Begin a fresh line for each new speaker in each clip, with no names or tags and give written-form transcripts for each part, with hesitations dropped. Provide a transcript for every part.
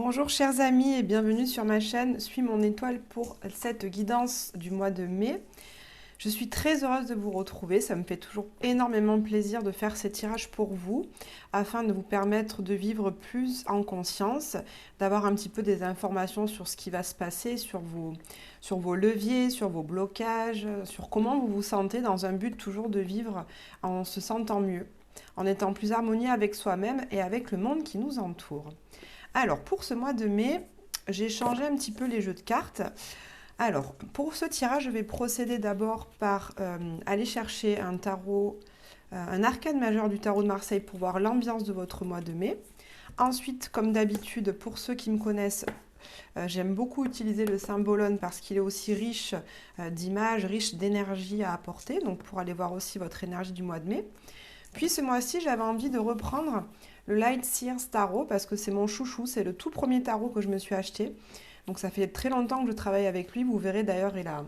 Bonjour chers amis et bienvenue sur ma chaîne Suis mon étoile pour cette guidance du mois de mai. Je suis très heureuse de vous retrouver, ça me fait toujours énormément plaisir de faire ces tirages pour vous afin de vous permettre de vivre plus en conscience, d'avoir un petit peu des informations sur ce qui va se passer, sur vos leviers, sur vos blocages, sur comment vous vous sentez dans un but toujours de vivre en se sentant mieux, en étant plus harmonieux avec soi-même et avec le monde qui nous entoure. Alors, pour ce mois de mai, j'ai changé un petit peu les jeux de cartes. Alors, pour ce tirage, je vais procéder d'abord par aller chercher un tarot, un arcane majeur du tarot de Marseille pour voir l'ambiance de votre mois de mai. Ensuite, comme d'habitude, pour ceux qui me connaissent, j'aime beaucoup utiliser le symbolone parce qu'il est aussi riche d'images, riche d'énergie à apporter, donc pour aller voir aussi votre énergie du mois de mai. Puis ce mois-ci, j'avais envie de reprendre le Light Sears Tarot parce que c'est mon chouchou, c'est le tout premier tarot que je me suis acheté. Donc ça fait très longtemps que je travaille avec lui. Vous verrez d'ailleurs, il a,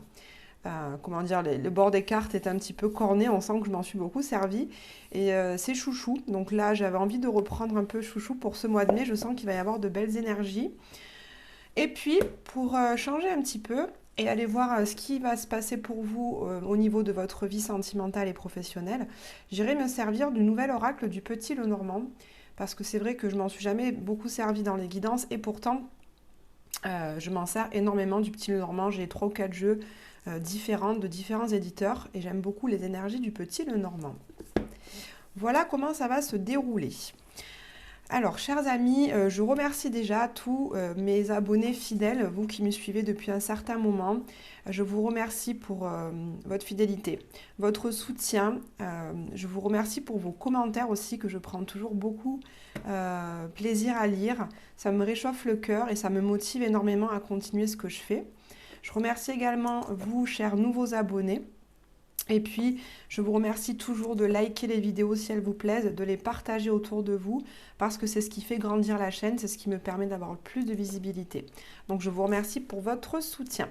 comment dire, le bord des cartes est un petit peu corné. On sent que je m'en suis beaucoup servi. Et c'est chouchou. Donc là, j'avais envie de reprendre un peu chouchou pour ce mois de mai. Je sens qu'il va y avoir de belles énergies. Et puis, pour changer un petit peu et aller voir ce qui va se passer pour vous au niveau de votre vie sentimentale et professionnelle, j'irai me servir du nouvel oracle du Petit Lenormand. Parce que c'est vrai que je m'en suis jamais beaucoup servi dans les guidances et pourtant je m'en sers énormément du Petit Lenormand. J'ai 3 ou 4 jeux différents de différents éditeurs et j'aime beaucoup les énergies du Petit Lenormand. Voilà comment ça va se dérouler. Alors, chers amis, je remercie déjà tous mes abonnés fidèles, vous qui me suivez depuis un certain moment. Je vous remercie pour votre fidélité, votre soutien. Je vous remercie pour vos commentaires aussi, que je prends toujours beaucoup plaisir à lire. Ça me réchauffe le cœur et ça me motive énormément à continuer ce que je fais. Je remercie également vous, chers nouveaux abonnés. Et puis, je vous remercie toujours de liker les vidéos si elles vous plaisent, de les partager autour de vous, parce que c'est ce qui fait grandir la chaîne, c'est ce qui me permet d'avoir plus de visibilité. Donc, je vous remercie pour votre soutien.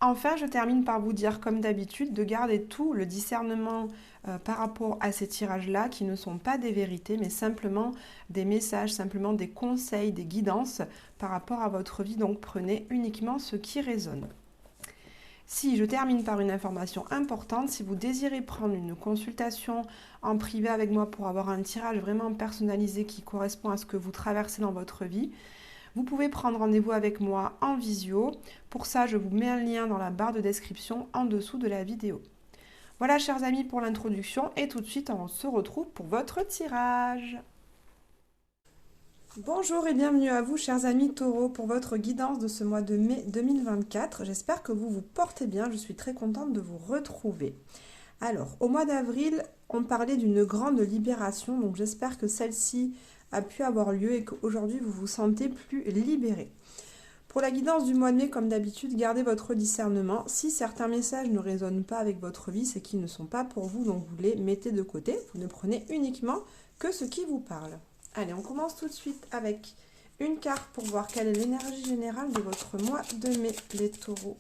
Enfin, je termine par vous dire, comme d'habitude, de garder tout le discernement par rapport à ces tirages-là, qui ne sont pas des vérités, mais simplement des messages, simplement des conseils, des guidances par rapport à votre vie. Donc, prenez uniquement ce qui résonne. Si je termine par une information importante, si vous désirez prendre une consultation en privé avec moi pour avoir un tirage vraiment personnalisé qui correspond à ce que vous traversez dans votre vie, vous pouvez prendre rendez-vous avec moi en visio. Pour ça, je vous mets un lien dans la barre de description en dessous de la vidéo. Voilà, chers amis, pour l'introduction et tout de suite, on se retrouve pour votre tirage. Bonjour et bienvenue à vous, chers amis taureaux, pour votre guidance de ce mois de mai 2024. J'espère que vous vous portez bien, je suis très contente de vous retrouver. Alors, au mois d'avril, on parlait d'une grande libération, donc j'espère que celle-ci a pu avoir lieu et qu'aujourd'hui vous vous sentez plus libéré. Pour la guidance du mois de mai, comme d'habitude, gardez votre discernement. Si certains messages ne résonnent pas avec votre vie, c'est qu'ils ne sont pas pour vous, donc vous les mettez de côté. Vous ne prenez uniquement que ce qui vous parle. Allez, on commence tout de suite avec une carte pour voir quelle est l'énergie générale de votre mois de mai, les taureaux.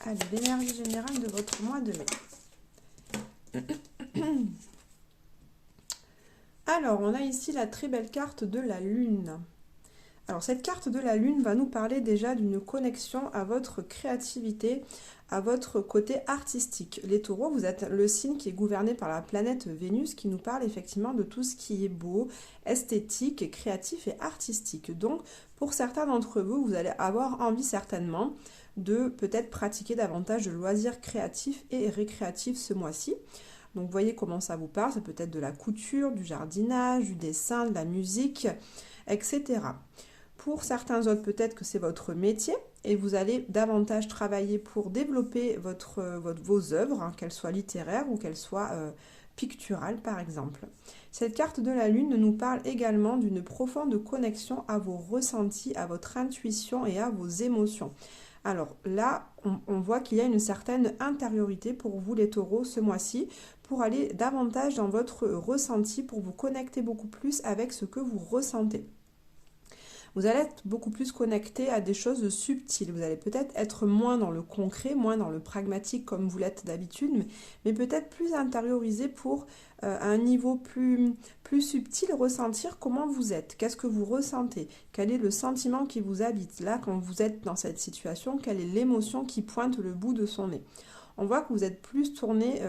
Allez, l'énergie générale de votre mois de mai. Alors, on a ici la très belle carte de la Lune. Alors, cette carte de la Lune va nous parler déjà d'une connexion à votre créativité, à votre côté artistique. Les taureaux, vous êtes le signe qui est gouverné par la planète Vénus qui nous parle effectivement de tout ce qui est beau, esthétique, créatif et artistique. Donc, pour certains d'entre vous, vous allez avoir envie certainement de peut-être pratiquer davantage de loisirs créatifs et récréatifs ce mois-ci. Donc, voyez comment ça vous parle. Ça peut être de la couture, du jardinage, du dessin, de la musique, etc. Pour certains autres, peut-être que c'est votre métier et vous allez davantage travailler pour développer vos œuvres, hein, qu'elles soient littéraires ou qu'elles soient picturales par exemple. Cette carte de la Lune nous parle également d'une profonde connexion à vos ressentis, à votre intuition et à vos émotions. Alors là, on voit qu'il y a une certaine intériorité pour vous les taureaux ce mois-ci, pour aller davantage dans votre ressenti, pour vous connecter beaucoup plus avec ce que vous ressentez. Vous allez être beaucoup plus connecté à des choses subtiles. Vous allez peut-être être moins dans le concret, moins dans le pragmatique comme vous l'êtes d'habitude, mais peut-être plus intériorisé pour à un niveau plus subtil, ressentir comment vous êtes, qu'est-ce que vous ressentez, quel est le sentiment qui vous habite. Là, quand vous êtes dans cette situation, quelle est l'émotion qui pointe le bout de son nez. On voit que vous êtes plus tourné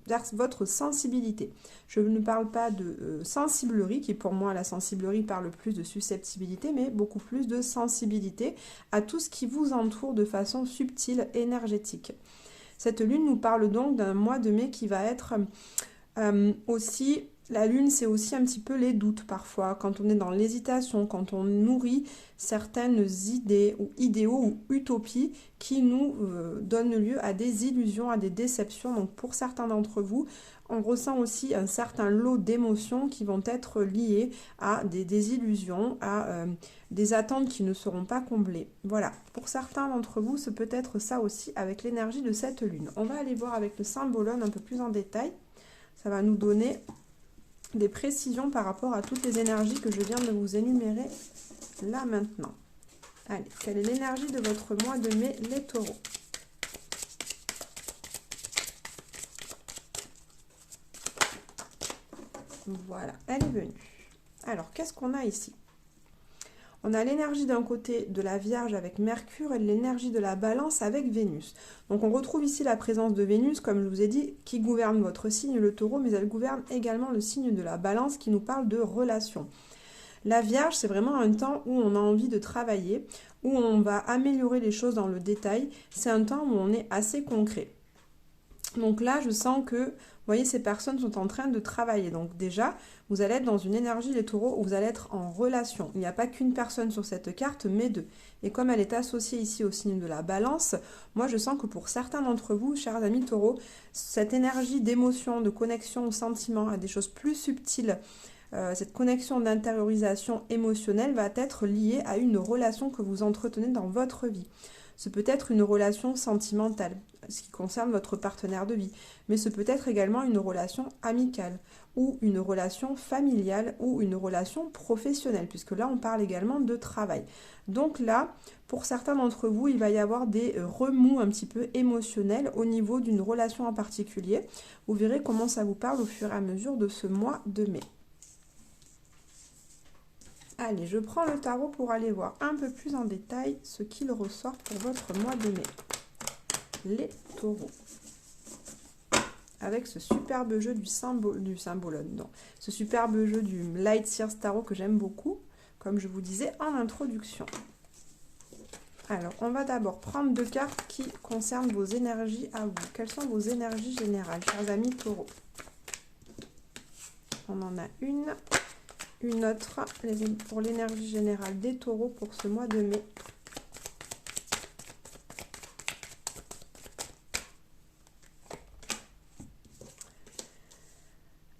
vers votre sensibilité. Je ne parle pas de sensiblerie, qui pour moi, la sensiblerie parle plus de susceptibilité, mais beaucoup plus de sensibilité à tout ce qui vous entoure de façon subtile, énergétique. Cette lune nous parle donc d'un mois de mai qui va être aussi... La lune, c'est aussi un petit peu les doutes parfois, quand on est dans l'hésitation, quand on nourrit certaines idées ou idéaux ou utopies qui nous donnent lieu à des illusions, à des déceptions. Donc pour certains d'entre vous, on ressent aussi un certain lot d'émotions qui vont être liées à des désillusions, à des attentes qui ne seront pas comblées. Voilà, pour certains d'entre vous, ce peut être ça aussi avec l'énergie de cette lune. On va aller voir avec le symbolone un peu plus en détail. Ça va nous donner des précisions par rapport à toutes les énergies que je viens de vous énumérer là maintenant. Allez, quelle est l'énergie de votre mois de mai, les taureaux? Voilà, elle est venue. Alors, qu'est-ce qu'on a ici? On a l'énergie d'un côté de la Vierge avec Mercure et l'énergie de la Balance avec Vénus. Donc on retrouve ici la présence de Vénus, comme je vous ai dit, qui gouverne votre signe, le Taureau, mais elle gouverne également le signe de la Balance qui nous parle de relations. La Vierge, c'est vraiment un temps où on a envie de travailler, où on va améliorer les choses dans le détail. C'est un temps où on est assez concret. Donc là, je sens que, vous voyez, ces personnes sont en train de travailler. Donc déjà, vous allez être dans une énergie, les taureaux, où vous allez être en relation. Il n'y a pas qu'une personne sur cette carte, mais deux. Et comme elle est associée ici au signe de la Balance, moi je sens que pour certains d'entre vous, chers amis taureaux, cette énergie d'émotion, de connexion au sentiment, à des choses plus subtiles, cette connexion d'intériorisation émotionnelle va être liée à une relation que vous entretenez dans votre vie. Ce peut être une relation sentimentale, ce qui concerne votre partenaire de vie, mais ce peut être également une relation amicale, ou une relation familiale, ou une relation professionnelle, puisque là on parle également de travail. Donc là, pour certains d'entre vous, il va y avoir des remous un petit peu émotionnels au niveau d'une relation en particulier. Vous verrez comment ça vous parle au fur et à mesure de ce mois de mai. Allez, je prends le tarot pour aller voir un peu plus en détail ce qu'il ressort pour votre mois de mai. Les taureaux. Avec ce superbe jeu du symbolone. Non, ce superbe jeu du Light Sears Tarot que j'aime beaucoup, comme je vous disais en introduction. Alors, on va d'abord prendre deux cartes qui concernent vos énergies à vous. Quelles sont vos énergies générales, chers amis taureaux? On en a une autre pour l'énergie générale des taureaux pour ce mois de mai.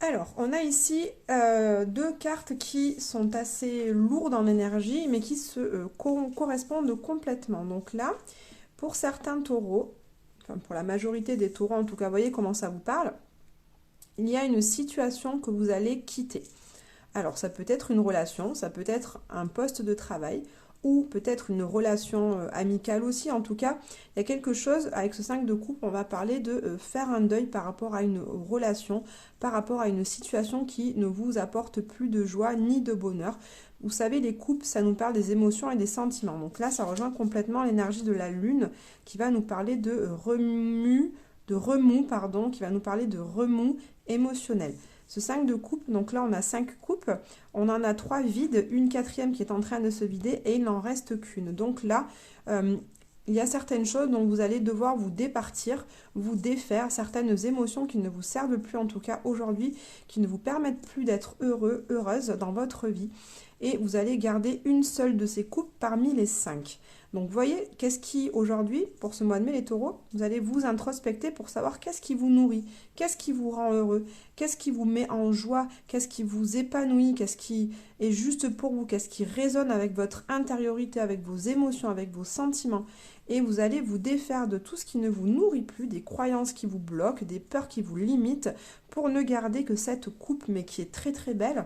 Alors, on a ici deux cartes qui sont assez lourdes en énergie, mais qui se correspondent complètement. Donc là, pour certains taureaux, enfin pour la majorité des taureaux en tout cas, vous voyez comment ça vous parle, il y a une situation que vous allez quitter. Alors, ça peut être une relation, ça peut être un poste de travail, ou peut-être une relation amicale aussi. En tout cas, il y a quelque chose, avec ce 5 de coupe, on va parler de faire un deuil par rapport à une relation, par rapport à une situation qui ne vous apporte plus de joie ni de bonheur. Vous savez, les coupes, ça nous parle des émotions et des sentiments. Donc là, ça rejoint complètement l'énergie de la lune qui va nous parler de remous, qui va nous parler de remous émotionnel. Ce 5 de coupe, donc là on a 5 coupes, on en a 3 vides, une quatrième qui est en train de se vider et il n'en reste qu'une. Donc là, il y a certaines choses dont vous allez devoir vous départir, vous défaire, certaines émotions qui ne vous servent plus en tout cas aujourd'hui, qui ne vous permettent plus d'être heureux, heureuse dans votre vie. Et vous allez garder une seule de ces coupes parmi les 5. Donc, vous voyez, qu'est-ce qui, aujourd'hui, pour ce mois de mai, les taureaux, vous allez vous introspecter pour savoir qu'est-ce qui vous nourrit, qu'est-ce qui vous rend heureux, qu'est-ce qui vous met en joie, qu'est-ce qui vous épanouit, qu'est-ce qui est juste pour vous, qu'est-ce qui résonne avec votre intériorité, avec vos émotions, avec vos sentiments. Et vous allez vous défaire de tout ce qui ne vous nourrit plus, des croyances qui vous bloquent, des peurs qui vous limitent, pour ne garder que cette coupe, mais qui est très très belle,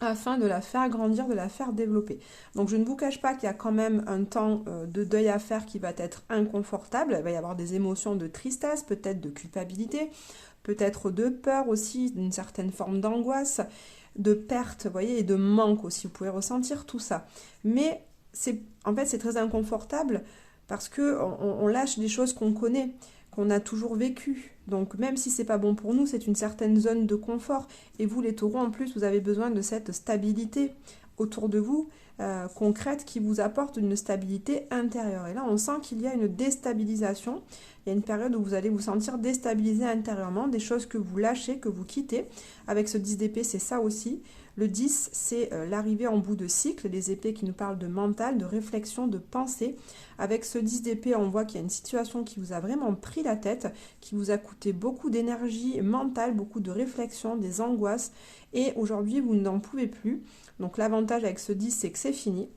afin de la faire grandir, de la faire développer. Donc je ne vous cache pas qu'il y a quand même un temps de deuil à faire qui va être inconfortable. Il va y avoir des émotions de tristesse, peut-être de culpabilité, peut-être de peur aussi, d'une certaine forme d'angoisse, de perte, vous voyez, et de manque aussi. Vous pouvez ressentir tout ça. Mais en fait, c'est très inconfortable parce que on lâche des choses qu'on connaît, qu'on a toujours vécues. Donc même si c'est pas bon pour nous, c'est une certaine zone de confort. Et vous, les taureaux, en plus, vous avez besoin de cette stabilité autour de vous, concrète, qui vous apporte une stabilité intérieure. Et là, on sent qu'il y a une déstabilisation. Il y a une période où vous allez vous sentir déstabilisé intérieurement, des choses que vous lâchez, que vous quittez. Avec ce 10 d'épée, c'est ça aussi. Le 10, c'est l'arrivée en bout de cycle, les épées qui nous parlent de mental, de réflexion, de pensée. Avec ce 10 d'épée, on voit qu'il y a une situation qui vous a vraiment pris la tête, qui vous a coûté beaucoup d'énergie mentale, beaucoup de réflexion, des angoisses. Et aujourd'hui, vous n'en pouvez plus. Donc l'avantage avec ce 10, c'est que c'est fini.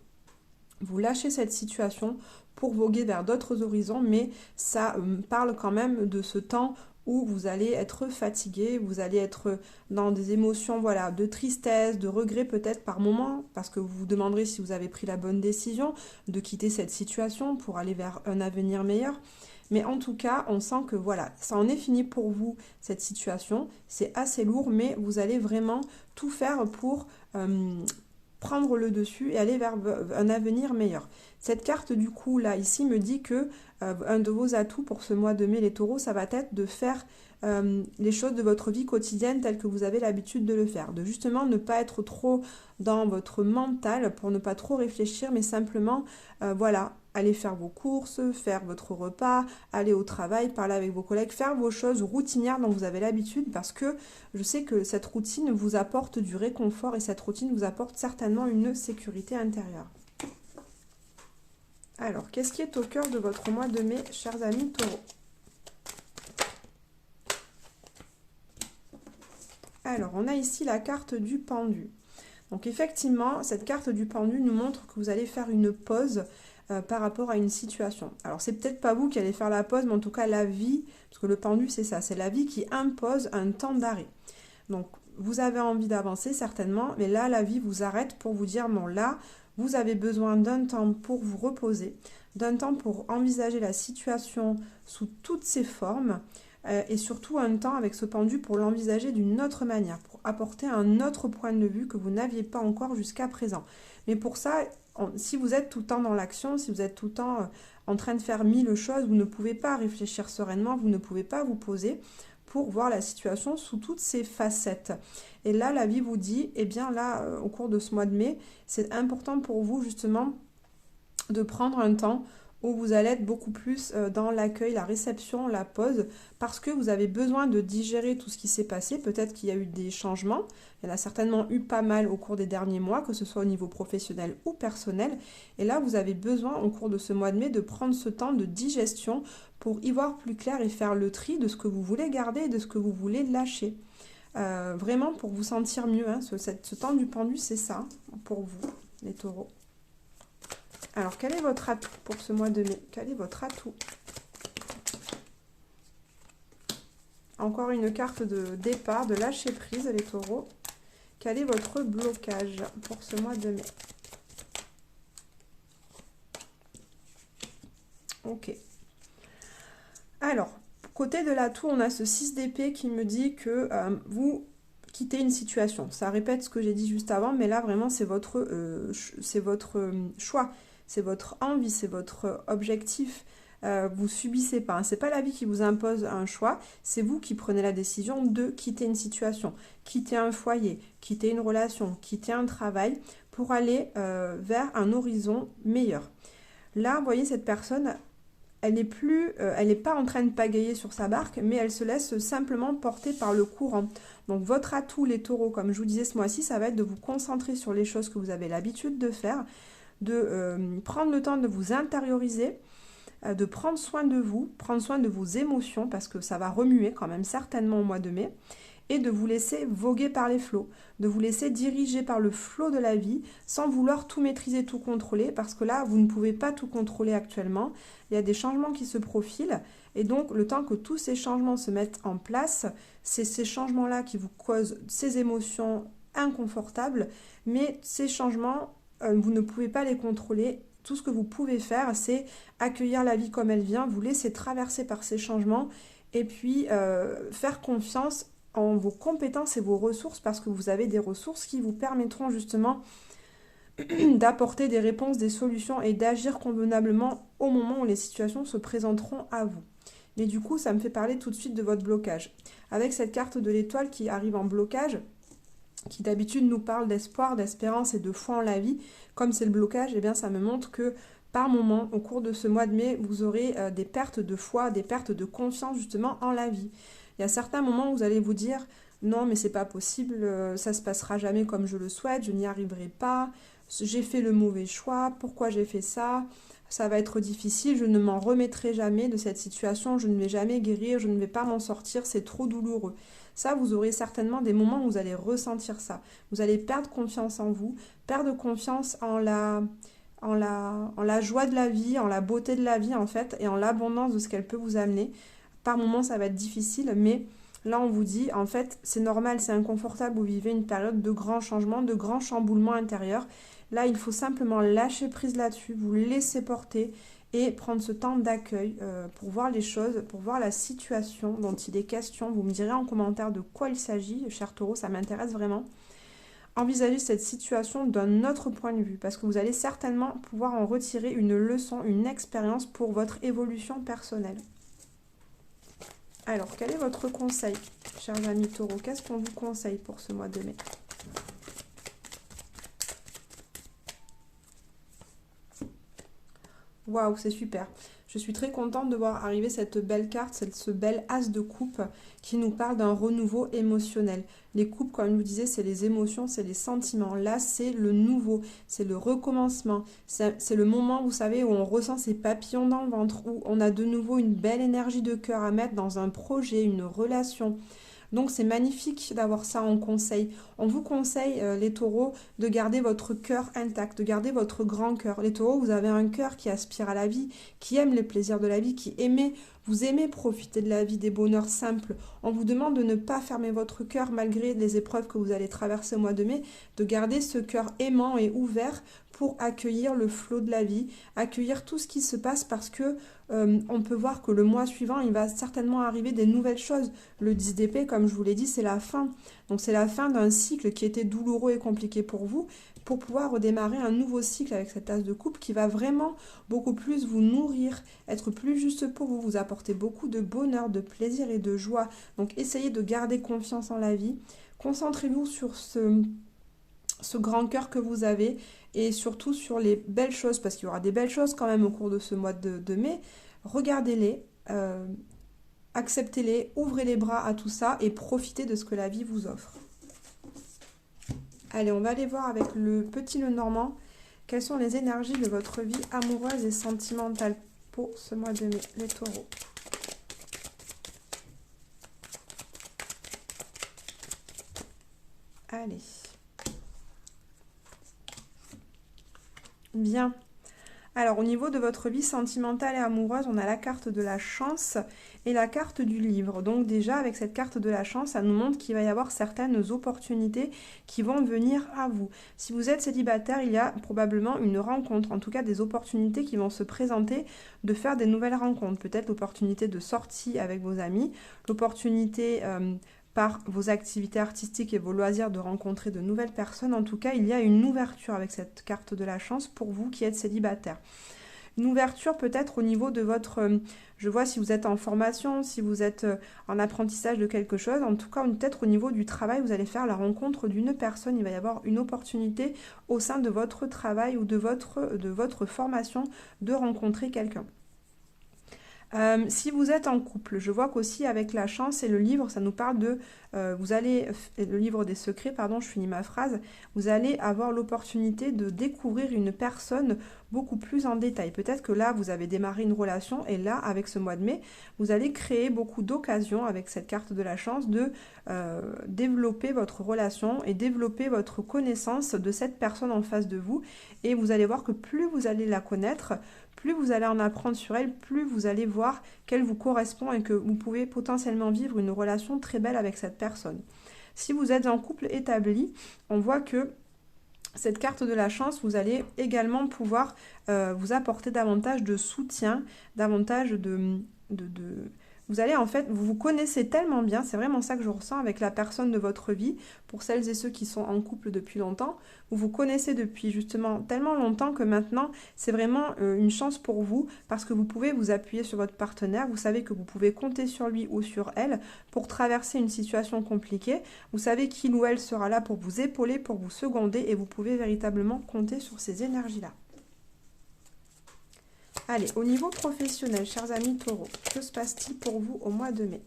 Vous lâchez cette situation pour voguer vers d'autres horizons, mais ça parle quand même de ce temps où vous allez être fatigué, vous allez être dans des émotions, voilà, de tristesse, de regret peut-être par moment, parce que vous vous demanderez si vous avez pris la bonne décision de quitter cette situation pour aller vers un avenir meilleur. Mais en tout cas, on sent que voilà, ça en est fini pour vous, cette situation. C'est assez lourd, mais vous allez vraiment tout faire pour prendre le dessus et aller vers un avenir meilleur. Cette carte du coup là ici me dit que un de vos atouts pour ce mois de mai les taureaux, ça va être de faire les choses de votre vie quotidienne telles que vous avez l'habitude de le faire, de justement ne pas être trop dans votre mental pour ne pas trop réfléchir, mais simplement voilà, aller faire vos courses, faire votre repas, aller au travail, parler avec vos collègues, faire vos choses routinières dont vous avez l'habitude, parce que je sais que cette routine vous apporte du réconfort et cette routine vous apporte certainement une sécurité intérieure. Alors, qu'est-ce qui est au cœur de votre mois de mai, chers amis taureaux? Alors, on a ici la carte du pendu. Donc, effectivement, cette carte du pendu nous montre que vous allez faire une pause par rapport à une situation. Alors, c'est peut-être pas vous qui allez faire la pause, mais en tout cas, la vie, parce que le pendu, c'est ça, c'est la vie qui impose un temps d'arrêt. Donc, vous avez envie d'avancer, certainement, mais là, la vie vous arrête pour vous dire, bon, là, vous avez besoin d'un temps pour vous reposer, d'un temps pour envisager la situation sous toutes ses formes, et surtout un temps avec ce pendu pour l'envisager d'une autre manière, pour apporter un autre point de vue que vous n'aviez pas encore jusqu'à présent. Mais pour ça, si vous êtes tout le temps dans l'action, si vous êtes tout le temps en train de faire mille choses, vous ne pouvez pas réfléchir sereinement, vous ne pouvez pas vous poser pour voir la situation sous toutes ses facettes. Et là, la vie vous dit, eh bien là, au cours de ce mois de mai, c'est important pour vous justement de prendre un temps où vous allez être beaucoup plus dans l'accueil, la réception, la pause, parce que vous avez besoin de digérer tout ce qui s'est passé. Peut-être qu'il y a eu des changements, il y en a certainement eu pas mal au cours des derniers mois, que ce soit au niveau professionnel ou personnel. Et là, vous avez besoin, au cours de ce mois de mai, de prendre ce temps de digestion pour y voir plus clair et faire le tri de ce que vous voulez garder et de ce que vous voulez lâcher. Vraiment pour vous sentir mieux, hein. Ce temps du pendu, c'est ça, pour vous, les taureaux. Alors, quel est votre atout pour ce mois de mai? Quel est votre atout? Encore une carte de départ, de lâcher prise, les taureaux. Quel est votre blocage pour ce mois de mai? Ok. Alors, côté de l'atout, on a ce 6 d'épée qui me dit que vous quittez une situation. Ça répète ce que j'ai dit juste avant, mais là, vraiment, c'est votre choix. C'est votre envie, c'est votre objectif. Vous subissez pas. Hein. C'est pas la vie qui vous impose un choix. C'est vous qui prenez la décision de quitter une situation, quitter un foyer, quitter une relation, quitter un travail pour aller vers un horizon meilleur. Là, vous voyez, cette personne, elle n'est pas en train de pagayer sur sa barque, mais elle se laisse simplement porter par le courant. Donc votre atout, les taureaux, comme je vous disais ce mois-ci, ça va être de vous concentrer sur les choses que vous avez l'habitude de faire, de prendre le temps de vous intérioriser, de prendre soin de vous, prendre soin de vos émotions, parce que ça va remuer quand même certainement au mois de mai, et de vous laisser voguer par les flots, de vous laisser diriger par le flot de la vie, sans vouloir tout maîtriser, tout contrôler, parce que là, vous ne pouvez pas tout contrôler actuellement. Il y a des changements qui se profilent, et donc le temps que tous ces changements se mettent en place, c'est ces changements-là qui vous causent ces émotions inconfortables, mais ces changements, vous ne pouvez pas les contrôler. Tout ce que vous pouvez faire, c'est accueillir la vie comme elle vient, vous laisser traverser par ces changements et puis faire confiance en vos compétences et vos ressources parce que vous avez des ressources qui vous permettront justement d'apporter des réponses, des solutions et d'agir convenablement au moment où les situations se présenteront à vous. Mais du coup, ça me fait parler tout de suite de votre blocage. Avec cette carte de l'étoile qui arrive en blocage, qui d'habitude nous parle d'espoir, d'espérance et de foi en la vie, comme c'est le blocage, eh bien ça me montre que par moment, au cours de ce mois de mai, vous aurez des pertes de foi, des pertes de confiance justement en la vie. Il y a certains moments où vous allez vous dire non mais c'est pas possible, ça se passera jamais comme je le souhaite, je n'y arriverai pas, j'ai fait le mauvais choix, pourquoi j'ai fait ça, ça va être difficile, je ne m'en remettrai jamais de cette situation, je ne vais jamais guérir, je ne vais pas m'en sortir, c'est trop douloureux. Ça, vous aurez certainement des moments où vous allez ressentir ça. Vous allez perdre confiance en vous, perdre confiance en la joie de la vie, en la beauté de la vie en fait, et en l'abondance de ce qu'elle peut vous amener. Par moments, ça va être difficile, mais là, on vous dit, en fait, c'est normal, c'est inconfortable, vous vivez une période de grands changements, de grands chamboulements intérieurs. Là, il faut simplement lâcher prise là-dessus, vous laisser porter et prendre ce temps d'accueil pour voir les choses, pour voir la situation dont il est question. Vous me direz en commentaire de quoi il s'agit, cher Taureau, ça m'intéresse vraiment. Envisagez cette situation d'un autre point de vue parce que vous allez certainement pouvoir en retirer une leçon, une expérience pour votre évolution personnelle. Alors, quel est votre conseil, chers amis taureaux? Qu'est-ce qu'on vous conseille pour ce mois de mai? Waouh, c'est super. Je suis très contente de voir arriver cette belle carte, ce bel as de coupe qui nous parle d'un renouveau émotionnel. Les coupes, comme je vous disais, c'est les émotions, c'est les sentiments. Là, c'est le nouveau, c'est le recommencement. C'est le moment, vous savez, où on ressent ces papillons dans le ventre, où on a de nouveau une belle énergie de cœur à mettre dans un projet, une relation. Donc c'est magnifique d'avoir ça en conseil. On vous conseille, les taureaux, de garder votre cœur intact, de garder votre grand cœur. Les taureaux, vous avez un cœur qui aspire à la vie, qui aime les plaisirs de la vie, vous aimez profiter de la vie, des bonheurs simples. On vous demande de ne pas fermer votre cœur malgré les épreuves que vous allez traverser au mois de mai, de garder ce cœur aimant et ouvert pour accueillir le flot de la vie, accueillir tout ce qui se passe parce que on peut voir que le mois suivant, il va certainement arriver des nouvelles choses. Le 10 d'épée, comme je vous l'ai dit, c'est la fin. Donc c'est la fin d'un cycle qui était douloureux et compliqué pour vous, pour pouvoir redémarrer un nouveau cycle avec cette as de coupe qui va vraiment beaucoup plus vous nourrir, être plus juste pour vous, vous apporter beaucoup de bonheur, de plaisir et de joie. Donc essayez de garder confiance en la vie. Concentrez-vous sur ce grand cœur que vous avez et surtout sur les belles choses, parce qu'il y aura des belles choses quand même au cours de ce mois de mai. Regardez-les, acceptez-les, ouvrez les bras à tout ça et profitez de ce que la vie vous offre. Allez, on va aller voir avec le petit Lenormand quelles sont les énergies de votre vie amoureuse et sentimentale pour ce mois de mai, les taureaux. Allez. Bien. Alors, au niveau de votre vie sentimentale et amoureuse, on a la carte de la chance et la carte du livre. Donc déjà, avec cette carte de la chance, ça nous montre qu'il va y avoir certaines opportunités qui vont venir à vous. Si vous êtes célibataire, il y a probablement une rencontre, en tout cas des opportunités qui vont se présenter de faire des nouvelles rencontres. Peut-être l'opportunité de sortie avec vos amis, l'opportunité par vos activités artistiques et vos loisirs de rencontrer de nouvelles personnes. En tout cas, il y a une ouverture avec cette carte de la chance pour vous qui êtes célibataire. Une ouverture peut-être au niveau de votre... je vois si vous êtes en formation, si vous êtes en apprentissage de quelque chose. En tout cas, peut-être au niveau du travail, vous allez faire la rencontre d'une personne. Il va y avoir une opportunité au sein de votre travail ou de votre formation de rencontrer quelqu'un. Si vous êtes en couple, je vois qu'aussi avec la chance et le livre, ça nous parle de, le livre des secrets, pardon, je finis ma phrase, vous allez avoir l'opportunité de découvrir une personne beaucoup plus en détail. Peut-être que là, vous avez démarré une relation et là, avec ce mois de mai, vous allez créer beaucoup d'occasions avec cette carte de la chance de développer votre relation et développer votre connaissance de cette personne en face de vous. Et vous allez voir que plus vous allez la connaître, plus vous allez en apprendre sur elle, plus vous allez voir qu'elle vous correspond et que vous pouvez potentiellement vivre une relation très belle avec cette personne. Si vous êtes en couple établi, on voit que cette carte de la chance, vous allez également pouvoir vous apporter davantage de soutien, davantage Vous allez en fait, vous vous connaissez tellement bien, c'est vraiment ça que je ressens avec la personne de votre vie, pour celles et ceux qui sont en couple depuis longtemps, vous vous connaissez depuis justement tellement longtemps que maintenant, c'est vraiment une chance pour vous, parce que vous pouvez vous appuyer sur votre partenaire, vous savez que vous pouvez compter sur lui ou sur elle pour traverser une situation compliquée, vous savez qu'il ou elle sera là pour vous épauler, pour vous seconder, et vous pouvez véritablement compter sur ces énergies-là. Allez, au niveau professionnel, chers amis taureaux, que se passe-t-il pour vous au mois de mai?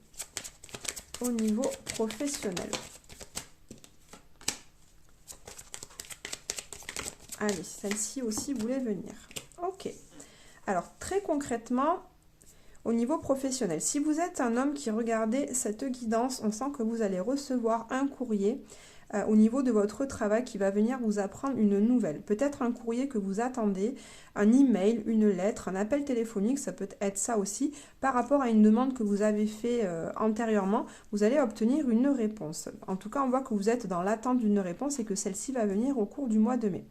Au niveau professionnel. Allez, celle-ci aussi voulait venir. Ok. Alors, très concrètement, au niveau professionnel, si vous êtes un homme qui regardait cette guidance, on sent que vous allez recevoir un courrier au niveau de votre travail qui va venir vous apprendre une nouvelle. Peut-être un courrier que vous attendez, un email, une lettre, un appel téléphonique, ça peut être ça aussi. Par rapport à une demande que vous avez fait antérieurement, vous allez obtenir une réponse. En tout cas, on voit que vous êtes dans l'attente d'une réponse et que celle-ci va venir au cours du mois de mai.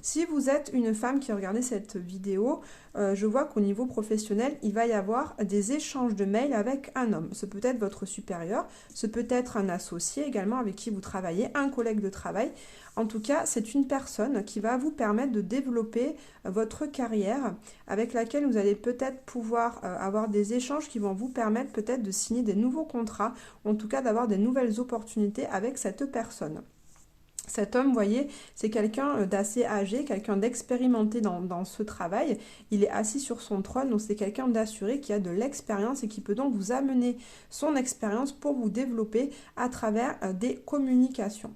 Si vous êtes une femme qui regardez cette vidéo, je vois qu'au niveau professionnel, il va y avoir des échanges de mails avec un homme. Ce peut être votre supérieur, ce peut être un associé également avec qui vous travaillez, un collègue de travail. En tout cas, c'est une personne qui va vous permettre de développer votre carrière, avec laquelle vous allez peut-être pouvoir avoir des échanges qui vont vous permettre peut-être de signer des nouveaux contrats, ou en tout cas d'avoir des nouvelles opportunités avec cette personne. Cet homme, vous voyez, c'est quelqu'un d'assez âgé, quelqu'un d'expérimenté dans ce travail. Il est assis sur son trône, donc c'est quelqu'un d'assuré qui a de l'expérience et qui peut donc vous amener son expérience pour vous développer à travers des communications.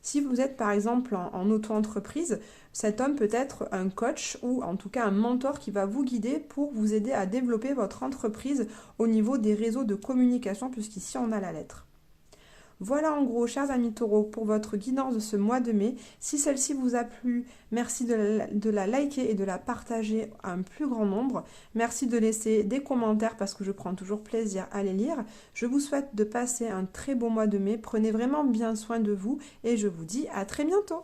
Si vous êtes par exemple en auto-entreprise, cet homme peut être un coach ou en tout cas un mentor qui va vous guider pour vous aider à développer votre entreprise au niveau des réseaux de communication, puisqu'ici on a la lettre. Voilà en gros, chers amis taureaux, pour votre guidance de ce mois de mai. Si celle-ci vous a plu, merci de la liker et de la partager à un plus grand nombre. Merci de laisser des commentaires parce que je prends toujours plaisir à les lire. Je vous souhaite de passer un très beau mois de mai. Prenez vraiment bien soin de vous et je vous dis à très bientôt.